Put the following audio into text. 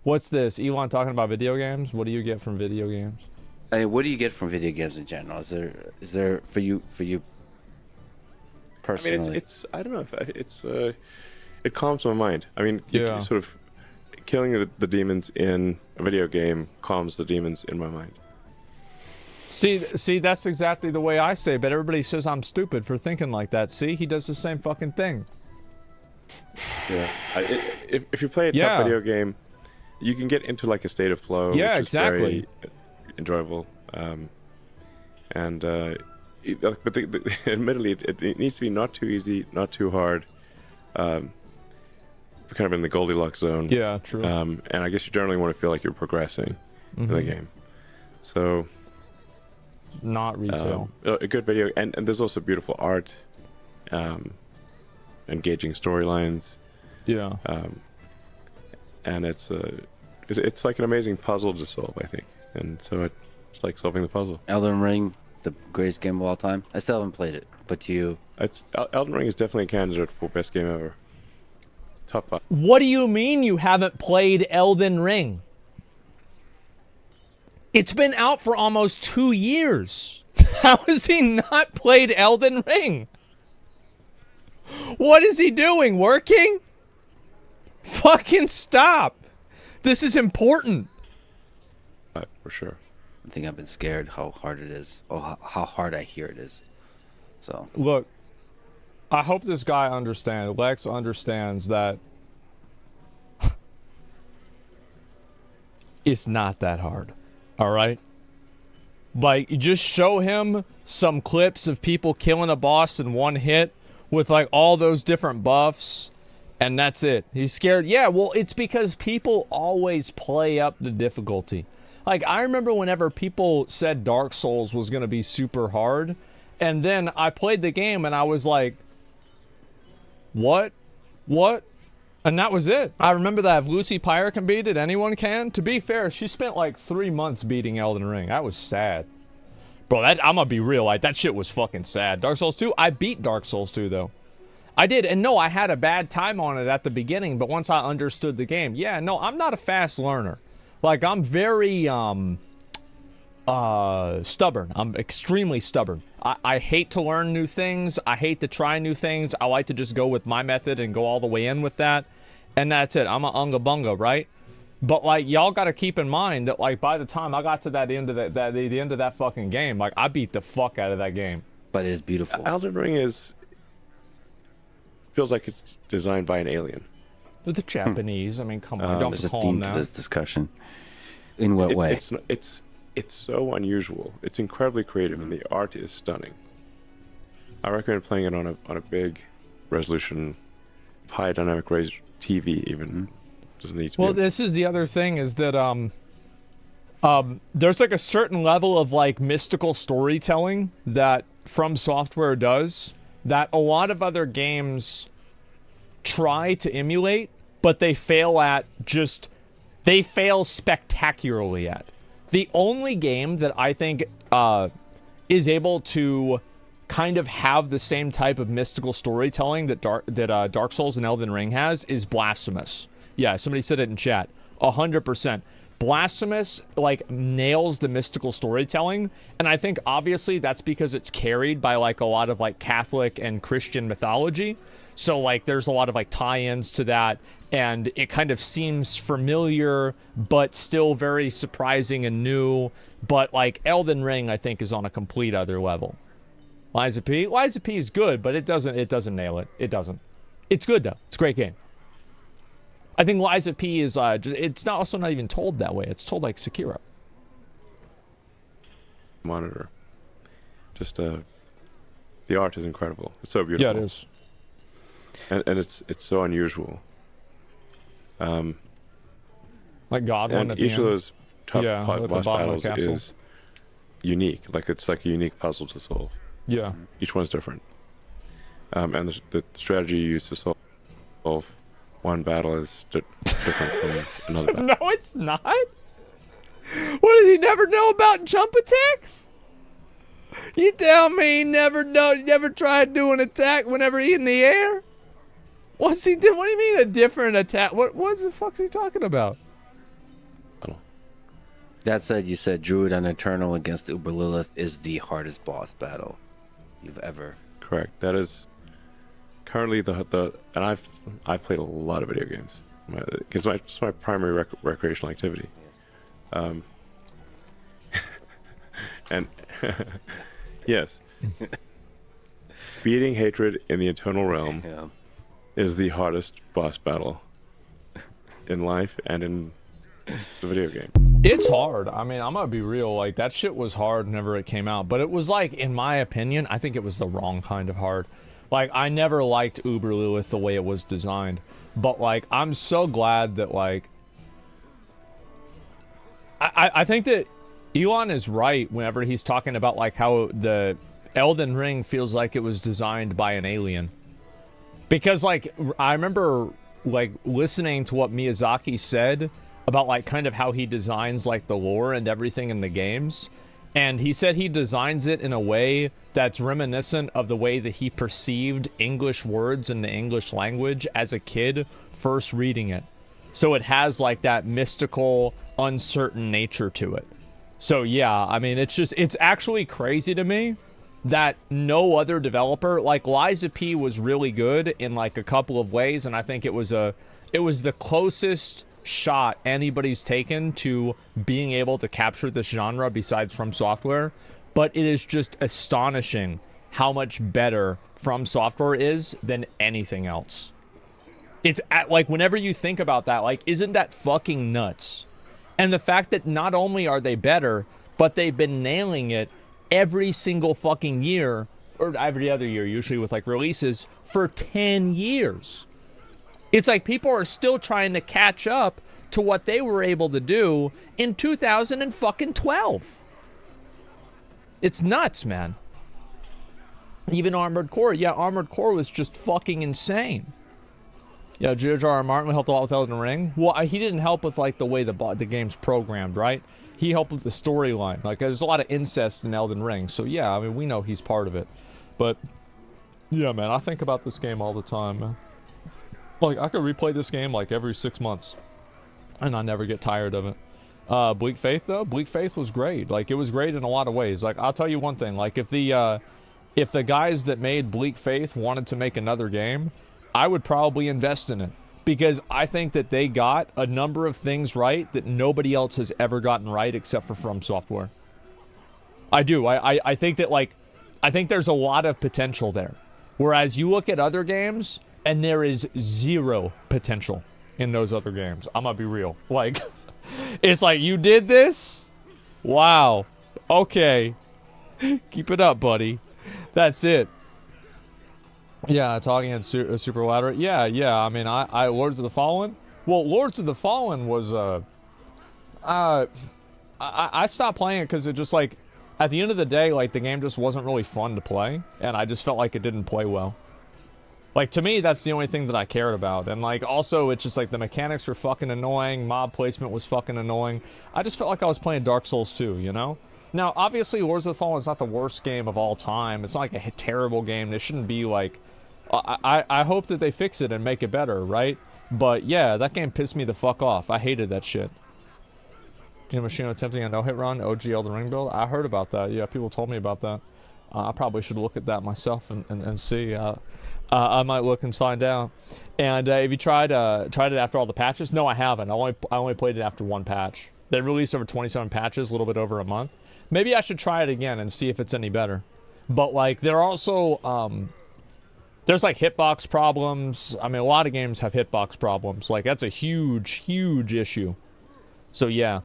What's this? Elon talking about video games? What do you get from video games? What do you get from video games in general? Is there for you personally? I mean, I don't know if it calms my mind. I mean, you sort of killing the demons in a video game calms the demons in my mind. See, that's exactly the way I say, but everybody says I'm stupid for thinking like that. See, he does the same fucking thing. Yeah. If you play a tough video game, you can get into like a state of flow. Yeah, which is exactly. Very enjoyable. But admittedly, it needs to be not too easy, not too hard. Kind of in the Goldilocks zone. Yeah, true. And I guess you generally want to feel like you're progressing in the game. So. Not retail. A good video, and there's also beautiful art, engaging storylines. Yeah. And it's like an amazing puzzle to solve, I think, and so it's like solving the puzzle. Elden Ring, the greatest game of all time. I still haven't played it, but to you, Elden Ring is definitely a candidate for best game ever. Top 5. What do you mean you haven't played Elden Ring? It's been out for almost 2 years. How has he not played Elden Ring? What is he doing? Working? Fucking stop. This is important. For sure. I think I've been scared how hard it is. Oh, how hard I hear it is. So look, I hope this guy understands. Lex understands that it's not that hard. All right? Like, you just show him some clips of people killing a boss in one hit with, like, all those different buffs, and that's it. He's scared. Yeah, well, it's because people always play up the difficulty. Like, I remember whenever people said Dark Souls was going to be super hard, and then I played the game, and I was like, what? What? And that was it. I remember that if Lucy Pyre can beat it, anyone can. To be fair, she spent like 3 months beating Elden Ring. That was sad. Bro, I'm gonna be real. Like, that shit was fucking sad. Dark Souls 2? I beat Dark Souls 2, though. I did. And no, I had a bad time on it at the beginning, but once I understood the game, yeah, no, I'm not a fast learner. Like, I'm very, stubborn. I'm extremely stubborn. I hate to learn new things. I hate to try new things. I like to just go with my method and go all the way in with that. And that's it. I'm a unga bunga, right? But like, y'all got to keep in mind that like by the time I got to that end of the end of that fucking game, like I beat the fuck out of that game. But it's beautiful. Elden Ring feels like it's designed by an alien. The Japanese. I mean, come on, don't there's a call theme them to that. this discussion. In what way? It's so unusual. It's incredibly creative, and the art is stunning. I recommend playing it on a big resolution, high dynamic range TV. Even doesn't need to. Well, this is the other thing is that there's like a certain level of like mystical storytelling that From Software does that a lot of other games try to emulate, but they fail at just. They fail spectacularly at. The only game that I think is able to kind of have the same type of mystical storytelling that Dark Souls and Elden Ring has is Blasphemous. Yeah, somebody said it in chat. 100%. Blasphemous, like, nails the mystical storytelling, and I think, obviously, that's because it's carried by, like, a lot of, like, Catholic and Christian mythology. So, like, there's a lot of, like, tie-ins to that, and it kind of seems familiar, but still very surprising and new. But, like, Elden Ring, I think, is on a complete other level. Lies of P is good, but it doesn't nail it. It doesn't. It's good, though. It's a great game. I think Lies of P is, it's also not even told that way. It's told like Sekiro. Monitor. Just, the art is incredible. It's so beautiful. Yeah, it is. And it's so unusual. Like Godwin and at the each end. of those top with boss the bottom battles of the castle. is unique. Like, it's like a unique puzzle to solve. Yeah. Each one's different. And the strategy you use to solve one battle is different from another battle. No, it's not. What does he never know about jump attacks? You tell me he never tried doing attack whenever he in the air? What's he doing? What do you mean a different attack? What the fuck's he talking about? That said, you said Druid on Eternal against Uber Lilith is the hardest boss battle you've ever. Correct. That is currently the and I've played a lot of video games because it's my primary recreational activity. And yes, beating hatred in the Eternal Realm Yeah. is the hardest boss battle in life and in the video game. It's hard. I mean, I'm gonna be real. Like, that shit was hard whenever it came out. But it was like, in my opinion, I think it was the wrong kind of hard. Like, I never liked Uber Lilith the way it was designed. But, like, I'm so glad that, like... I think that Elon is right whenever he's talking about, like, how the Elden Ring feels like it was designed by an alien. Because, like, I remember, like, listening to what Miyazaki said about, like, kind of how he designs, like, the lore and everything in the games. And he said he designs it in a way that's reminiscent of the way that he perceived English words in the English language as a kid first reading it. So it has, like, that mystical, uncertain nature to it. So, yeah, I mean, it's actually crazy to me that no other developer, like, Liza P was really good in, like, a couple of ways, and I think it was the closest shot anybody's taken to being able to capture this genre besides From Software. But it is just astonishing how much better From Software is than anything else. It's like, whenever you think about that, like, isn't that fucking nuts? And the fact that not only are they better, but they've been nailing it every single fucking year, or every other year usually with, like, releases, for 10 years. It's like people are still trying to catch up to what they were able to do in 2012. It's nuts, man. Even Armored Core. Yeah, Armored Core was just fucking insane. Yeah, George R. R. Martin helped a lot with Elden Ring. Well, he didn't help with, like, the way the game's programmed, right? He helped with the storyline. Like, there's a lot of incest in Elden Ring. So, yeah, I mean, we know he's part of it. But, yeah, man, I think about this game all the time, man. Like, I could replay this game, like, every 6 months. And I never get tired of it. Bleak Faith, though? Bleak Faith was great. Like, it was great in a lot of ways. Like, I'll tell you one thing. Like, if the guys that made Bleak Faith wanted to make another game, I would probably invest in it. Because I think that they got a number of things right that nobody else has ever gotten right except for From Software. I do. I think that, like, I think there's a lot of potential there. Whereas you look at other games, and there is zero potential in those other games. I'm gonna be real. Like, it's like, you did this? Wow. Okay. Keep it up, buddy. That's it. Yeah, talking in super elaborate. Yeah. I mean, I Lords of the Fallen. Well, Lords of the Fallen was I stopped playing it because it just, like, at the end of the day, like, the game just wasn't really fun to play, and I just felt like it didn't play well. Like, to me, that's the only thing that I cared about. And, like, also, it's just, like, the mechanics were fucking annoying. Mob placement was fucking annoying. I just felt like I was playing Dark Souls 2, you know? Now, obviously, Lords of the Fallen is not the worst game of all time. It's not, like, a terrible game. It shouldn't be, like... I hope that they fix it and make it better, right? But, yeah, that game pissed me the fuck off. I hated that shit. Game Machine attempting a no-hit run, OG Elden Ring build. I heard about that. Yeah, people told me about that. I probably should look at that myself and see. I might look and find out. And have you tried it after all the patches? No, I haven't. I only played it after one patch. They released over 27 patches, a little bit over a month. Maybe I should try it again and see if it's any better. But, like, there are also there's, like, hitbox problems. I mean, a lot of games have hitbox problems. Like, that's a huge, huge issue. So, yeah.